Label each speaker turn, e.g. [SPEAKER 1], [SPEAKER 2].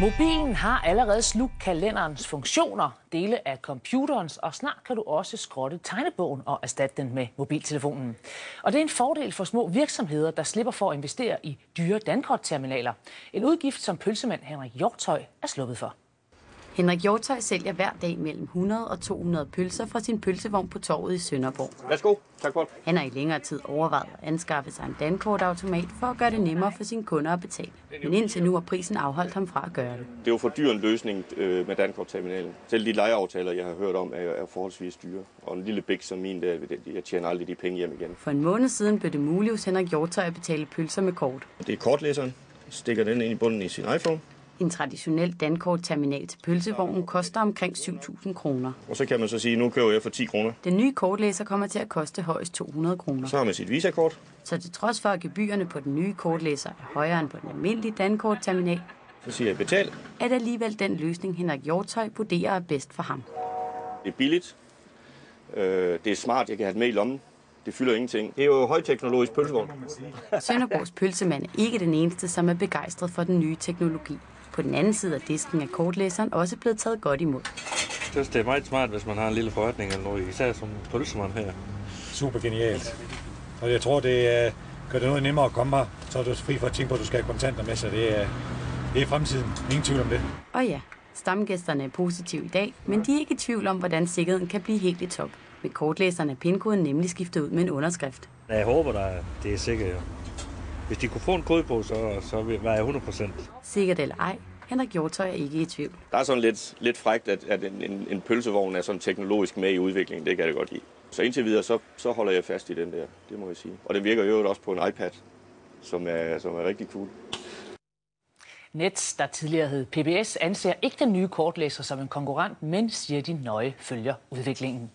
[SPEAKER 1] Mobilen har allerede slugt kalenderens funktioner, dele af computerens, og snart kan du også skrotte tegnebogen og erstatte den med mobiltelefonen. Og det er en fordel for små virksomheder, der slipper for at investere i dyre dankortterminaler. En udgift, som pølsemand Henrik Hjortøj er sluppet for.
[SPEAKER 2] Henrik Hjortøj sælger hver dag mellem 100 og 200 pølser fra sin pølsevogn på torvet i Sønderborg.
[SPEAKER 3] Værsgo. Tak for det.
[SPEAKER 2] Han har i længere tid overvejet at anskaffe sig en dankortautomat for at gøre det nemmere for sine kunder at betale. Men indtil nu har prisen afholdt ham fra at gøre det.
[SPEAKER 3] Det er jo for dyr en løsning med dankortterminalen. Selv de lejeaftaler, jeg har hørt om, er forholdsvis dyre. Og en lille bæk som min, jeg tjener aldrig de penge hjem igen.
[SPEAKER 2] For en måned siden blev det muligt hos Henrik Hjortøj at betale pølser med kort.
[SPEAKER 3] Det er kortlæseren. Stikker den ind i bunden i sin iPhone.
[SPEAKER 2] En traditionel dankortterminal til pølsevognen koster omkring 7.000 kroner.
[SPEAKER 3] Og så kan man så sige, at nu køber jeg for 10 kroner.
[SPEAKER 2] Den nye kortlæser kommer til at koste højst 200 kroner.
[SPEAKER 3] Så har man sit Visa-kort.
[SPEAKER 2] Så til trods for, at gebyrerne på den nye kortlæser er højere end på den almindelige dankortterminal,
[SPEAKER 3] Så siger jeg betal.
[SPEAKER 2] er det alligevel den løsning, Henrik Hjortøj vurderer er bedst for ham.
[SPEAKER 3] Det er billigt. Det er smart, jeg kan have det med i lommen. Det fylder ingenting. Det er jo højteknologisk pølsevogn.
[SPEAKER 2] Sønderborgs pølsemand er ikke den eneste, som er begejstret for den nye teknologi. På den anden side af disken er kortlæseren også blevet taget godt imod.
[SPEAKER 4] Jeg synes, det er meget smart, hvis man har en lille forretning eller noget, især som pølsemand her.
[SPEAKER 5] Super genialt. Og jeg tror, det gør det noget nemmere at komme her, så er du fri for at tænke på, at du skal have kontanter med sig. Det er fremtiden. Ingen tvivl om det.
[SPEAKER 2] Og ja, stamgæsterne er positive i dag, men de er ikke i tvivl om, hvordan sikkerheden kan blive helt i top. Med kortlæseren er PIN-koden nemlig skiftet ud med en underskrift.
[SPEAKER 4] Jeg håber, det er sikkert. Jo. Hvis de kunne få en kode på, så var jeg 100%.
[SPEAKER 2] Sikkert eller ej, Henrik Hjortøj er ikke i tvivl.
[SPEAKER 3] Der er sådan lidt frækt, at en pølsevogn er sådan teknologisk med i udviklingen. Det kan jeg godt lide. Så indtil videre, så holder jeg fast i den der. Det må jeg sige. Og den virker jo også på en iPad, som er rigtig cool.
[SPEAKER 1] Nets, der tidligere hed PBS, anser ikke den nye kortlæser som en konkurrent, men siger, de nøje følger udviklingen.